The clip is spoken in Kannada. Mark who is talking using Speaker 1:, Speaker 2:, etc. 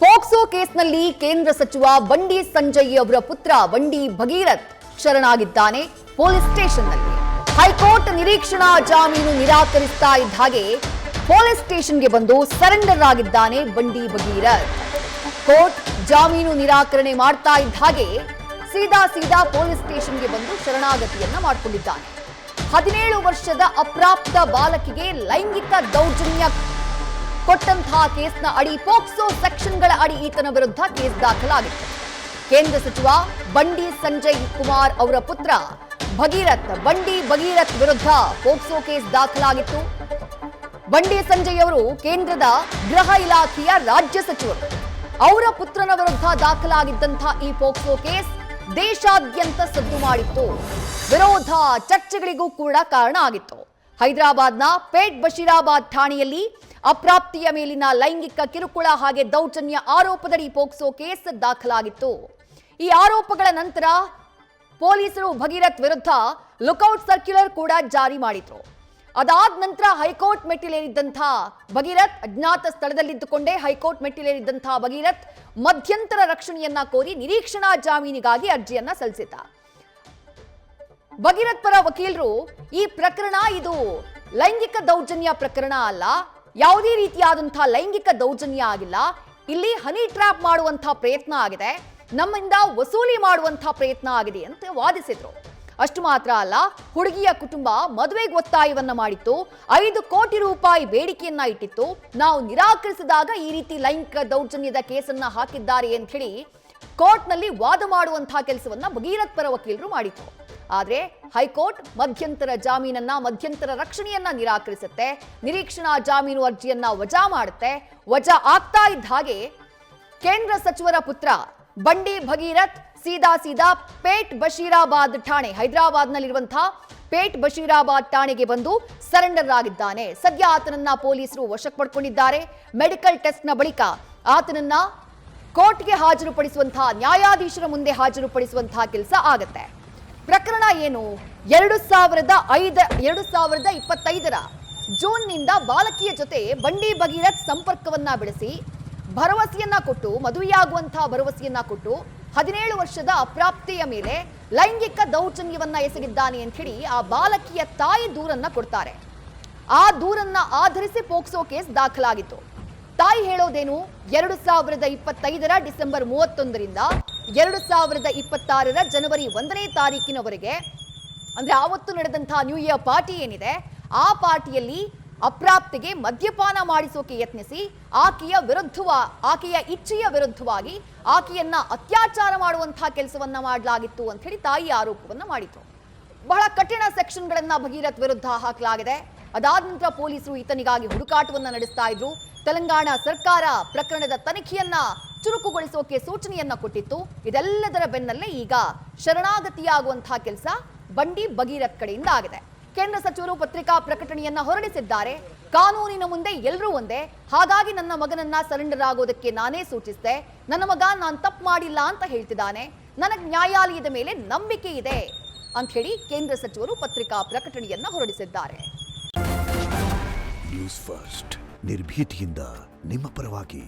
Speaker 1: ಪೋಕ್ಸೋ ಕೇಸ್ನಲ್ಲಿ ಕೇಂದ್ರ ಸಚಿವ ಬಂಡಿ ಸಂಜಯ್ ಅವರ ಪುತ್ರ ಬಂಡಿ ಭಗೀರಥ್ ಶರಣಾಗಿದ್ದಾನೆ ಪೊಲೀಸ್ ಸ್ಟೇಷನ್ನಲ್ಲಿ. ಹೈಕೋರ್ಟ್ ನಿರೀಕ್ಷಣಾ ಜಾಮೀನು ನಿರಾಕರಿಸ್ತಾ ಇದ್ದ ಹಾಗೆ ಪೊಲೀಸ್ ಸ್ಟೇಷನ್ಗೆ ಬಂದು ಸರೆಂಡರ್ ಆಗಿದ್ದಾನೆ ಬಂಡಿ ಭಗೀರಥ್. ಕೋರ್ಟ್ ಜಾಮೀನು ನಿರಾಕರಣೆ ಮಾಡ್ತಾ ಇದ್ದ ಹಾಗೆ ಸೀದಾ ಪೊಲೀಸ್ ಸ್ಟೇಷನ್ಗೆ ಬಂದು ಶರಣಾಗತಿಯನ್ನ ಮಾಡಿಕೊಂಡಿದ್ದಾನೆ. 17 ವರ್ಷದ ಅಪ್ರಾಪ್ತ ಬಾಲಕಿಗೆ ಲೈಂಗಿಕ ದೌರ್ಜನ್ಯ ಕೊಟ್ಟಂತಹ ಕೇಸ್ನ ಅಡಿ ಪೋಕ್ಸೋ ಸೆಕ್ಷನ್ಗಳ ಅಡಿ ಈತನ ವಿರುದ್ಧ ಕೇಸ್ ದಾಖಲಾಗಿತ್ತು. ಕೇಂದ್ರ ಸಚಿವ ಬಂಡಿ ಸಂಜಯ್ ಕುಮಾರ್ ಅವರ ಪುತ್ರ ಬಂಡಿ ಭಗೀರಥ್ ವಿರುದ್ಧ ಪೋಕ್ಸೋ ಕೇಸ್ ದಾಖಲಾಗಿತ್ತು. ಬಂಡಿ ಸಂಜಯ್ ಅವರು ಕೇಂದ್ರದ ಗೃಹ ಇಲಾಖೆಯ ರಾಜ್ಯ ಸಚಿವರು. ಅವರ ಪುತ್ರನ ವಿರುದ್ಧ ದಾಖಲಾಗಿದ್ದಂತಹ ಈ ಪೋಕ್ಸೋ ಕೇಸ್ ದೇಶಾದ್ಯಂತ ಸದ್ದು ಮಾಡಿತ್ತು. ವಿರೋಧ ಚರ್ಚೆಗಳಿಗೂ ಕೂಡ ಕಾರಣ ಆಗಿತ್ತು. ಹೈದರಾಬಾದ್ನ ಪೇಟ್ ಬಶೀರಾಬಾದ್ ಠಾಣೆಯಲ್ಲಿ ಅಪ್ರಾಪ್ತಿಯ ಮೇಲಿನ ಲೈಂಗಿಕ ಕಿರುಕುಳ ಹಾಗೆ ದೌರ್ಜನ್ಯ ಆರೋಪದಡಿ ಪೋಕ್ಸೋ ಕೇಸ್ ದಾಖಲಾಗಿತ್ತು. ಈ ಆರೋಪಗಳ ನಂತರ ಪೊಲೀಸರು ಭಗೀರಥ್ ವಿರುದ್ಧ ಲುಕೌಟ್ ಸರ್ಕ್ಯುಲರ್ ಕೂಡ ಜಾರಿ ಮಾಡಿದ್ರು. ಅದಾದ ನಂತರ ಹೈಕೋರ್ಟ್ ಮೆಟ್ಟಿಲೇರಿದ್ದಂತಹ ಭಗೀರಥ್ ಅಜ್ಞಾತ ಸ್ಥಳದಲ್ಲಿದ್ದುಕೊಂಡೇ ಹೈಕೋರ್ಟ್ ಮೆಟ್ಟಿಲೇರಿದ್ದಂತಹ ಭಗೀರಥ್ ಮಧ್ಯಂತರ ರಕ್ಷಣೆಯನ್ನ ಕೋರಿ ನಿರೀಕ್ಷಣಾ ಜಾಮೀನಿಗಾಗಿ ಅರ್ಜಿಯನ್ನ ಸಲ್ಲಿಸಿದ್ದ. ಭಗೀರಥ್ ಪರ ವಕೀಲರು ಈ ಪ್ರಕರಣ ಇದು ಲೈಂಗಿಕ ದೌರ್ಜನ್ಯ ಪ್ರಕರಣ ಅಲ್ಲ, ಯಾವುದೇ ರೀತಿಯಾದಂತಹ ಲೈಂಗಿಕ ದೌರ್ಜನ್ಯ ಆಗಿಲ್ಲ, ಇಲ್ಲಿ ಹನಿ ಟ್ರ್ಯಾಪ್ ಮಾಡುವಂತಹ ಪ್ರಯತ್ನ ಆಗಿದೆ, ನಮ್ಮಿಂದ ವಸೂಲಿ ಮಾಡುವಂತಹ ಪ್ರಯತ್ನ ಆಗಿದೆ ಅಂತ ವಾದಿಸಿದ್ರು. ಅಷ್ಟು ಮಾತ್ರ ಅಲ್ಲ, ಹುಡುಗಿಯ ಕುಟುಂಬ ಮದುವೆಗೆ ಒತ್ತಾಯವನ್ನ ಮಾಡಿತ್ತು, 5 ಕೋಟಿ ರೂಪಾಯಿ ಬೇಡಿಕೆಯನ್ನ ಇಟ್ಟಿತ್ತು, ನಾವು ನಿರಾಕರಿಸಿದಾಗ ಈ ರೀತಿ ಲೈಂಗಿಕ ದೌರ್ಜನ್ಯದ ಕೇಸನ್ನ ಹಾಕಿದ್ದಾರೆ ಅಂತ ಹೇಳಿ ಕೋರ್ಟ್ನಲ್ಲಿ ವಾದ ಮಾಡುವಂತಹ ಕೆಲಸವನ್ನ ಭಗೀರಥ್ ಪರ ವಕೀಲರು ಮಾಡಿತ್ತು. ಆದ್ರೆ ಹೈಕೋರ್ಟ್ ಮಧ್ಯಂತರ ರಕ್ಷಣೆಯನ್ನ ನಿರಾಕರಿಸುತ್ತೆ, ನಿರೀಕ್ಷಣಾ ಜಾಮೀನು ಅರ್ಜಿಯನ್ನ ವಜಾ ಮಾಡುತ್ತೆ. ವಜಾ ಆಗ್ತಾ ಇದ್ದ ಹಾಗೆ ಕೇಂದ್ರ ಸಚಿವರ ಪುತ್ರ ಬಂಡಿ ಭಗೀರಥ್ ಸೀದಾ ಪೇಟ್ ಬಶೀರಾಬಾದ್ ಠಾಣೆ, ಹೈದರಾಬಾದ್ನಲ್ಲಿರುವಂತಹ ಪೇಟ್ ಬಶೀರಾಬಾದ್ ಠಾಣೆಗೆ ಬಂದು ಸರೆಂಡರ್ ಆಗಿದ್ದಾನೆ. ಸದ್ಯ ಆತನನ್ನ ಪೊಲೀಸರು ವಶಕ್ಕೆ ಪಡ್ಕೊಂಡಿದ್ದಾರೆ. ಮೆಡಿಕಲ್ ಟೆಸ್ಟ್ನ ಬಳಿಕ ಆತನನ್ನ ಕೋರ್ಟ್ಗೆ ಹಾಜರುಪಡಿಸುವಂತಹ, ನ್ಯಾಯಾಧೀಶರ ಮುಂದೆ ಹಾಜರುಪಡಿಸುವಂತಹ ಕೆಲಸ ಆಗತ್ತೆ. ಪ್ರಕರಣ ಏನು? 2025ರ ಜೂನ್ನಿಂದ ಬಾಲಕಿಯ ಜೊತೆ ಬಂಡಿ ಭಗೀರಥ್ ಸಂಪರ್ಕವನ್ನ ಬೆಳೆಸಿ ಭರವಸೆಯನ್ನ ಕೊಟ್ಟು, ಮದುವೆಯಾಗುವಂತಹ ಭರವಸೆಯನ್ನ ಕೊಟ್ಟು 17 ವರ್ಷದ ಅಪ್ರಾಪ್ತೆಯ ಮೇಲೆ ಲೈಂಗಿಕ ದೌರ್ಜನ್ಯವನ್ನ ಎಸಗಿದ್ದಾನೆ ಅಂತ ಹೇಳಿ ಆ ಬಾಲಕಿಯ ತಾಯಿ ದೂರನ್ನ ಕೊಡ್ತಾರೆ. ಆ ದೂರನ್ನ ಆಧರಿಸಿ ಪೋಕ್ಸೋ ಕೇಸ್ ದಾಖಲಾಗಿತ್ತು. ತಾಯಿ ಹೇಳೋದೇನು? 2025ರ ಡಿಸೆಂಬರ್ 31ರಿಂದ 2026ರ ಜನವರಿ 1ನೇ ತಾರೀಕಿನವರೆಗೆ, ಅಂದ್ರೆ ಆವತ್ತು ನಡೆದಂತಹ ನ್ಯೂ ಇಯರ್ ಪಾರ್ಟಿ ಏನಿದೆ, ಆ ಪಾರ್ಟಿಯಲ್ಲಿ ಅಪ್ರಾಪ್ತಿಗೆ ಮದ್ಯಪಾನ ಮಾಡಿಸೋಕೆ ಯತ್ನಿಸಿ ಆಕೆಯ ಇಚ್ಛೆಯ ವಿರುದ್ಧವಾಗಿ ಆಕೆಯನ್ನ ಅತ್ಯಾಚಾರ ಮಾಡುವಂತಹ ಕೆಲಸವನ್ನ ಮಾಡಲಾಗಿತ್ತು ಅಂತ ಹೇಳಿ ತಾಯಿ ಆರೋಪವನ್ನ ಮಾಡಿತು. ಬಹಳ ಕಠಿಣ ಸೆಕ್ಷನ್ಗಳನ್ನ ಭಗೀರಥ್ ವಿರುದ್ಧ ಹಾಕಲಾಗಿದೆ. ಅದಾದ ನಂತರ ಪೊಲೀಸರು ಈತನಿಗಾಗಿ ಹುಡುಕಾಟವನ್ನ ನಡೆಸ್ತಾ ಇದ್ರು. ತೆಲಂಗಾಣ ಸರ್ಕಾರ ಪ್ರಕರಣದ ತನಿಖೆಯನ್ನ ಚುರುಕುಗೊಳಿಸೋಕೆ ಸೂಚನೆಯನ್ನ ಕೊಟ್ಟಿತ್ತು. ಇದೆಲ್ಲದರ ಬೆನ್ನಲ್ಲೇ ಈಗ ಶರಣಾಗತಿಯಾಗುವಂತಹ ಕೆಲಸ ಬಂಡಿ ಭಗೀರಥ್ ಕಡೆಯಿಂದ ಆಗಿದೆ. ಕೇಂದ್ರ ಸಚಿವರು ಪತ್ರಿಕಾ ಪ್ರಕಟಣೆಯನ್ನ ಹೊರಡಿಸಿದ್ದಾರೆ. ಕಾನೂನಿನ ಮುಂದೆ ಎಲ್ಲರೂ ಒಂದೇ, ಹಾಗಾಗಿ ನನ್ನ ಮಗನನ್ನ ಸರೆಂಡರ್ ಆಗೋದಕ್ಕೆ ನಾನೇ ಸೂಚಿಸಿದೆ. ನನ್ನ ಮಗ ನಾನು ತಪ್ಪು ಮಾಡಿಲ್ಲ ಅಂತ ಹೇಳ್ತಿದ್ದಾನೆ, ನನಗೆ ನ್ಯಾಯಾಲಯದ ಮೇಲೆ ನಂಬಿಕೆ ಇದೆ ಅಂತ ಹೇಳಿ ಕೇಂದ್ರ ಸಚಿವರು ಪತ್ರಿಕಾ ಪ್ರಕಟಣೆಯನ್ನ ಹೊರಡಿಸಿದ್ದಾರೆ.
Speaker 2: ನ್ಯೂಸ್ ಫಸ್ಟ್ ನಿರ್ಭೀತಿಯಿಂದ ನಿಮ್ಮ ಪರವಾಗಿ.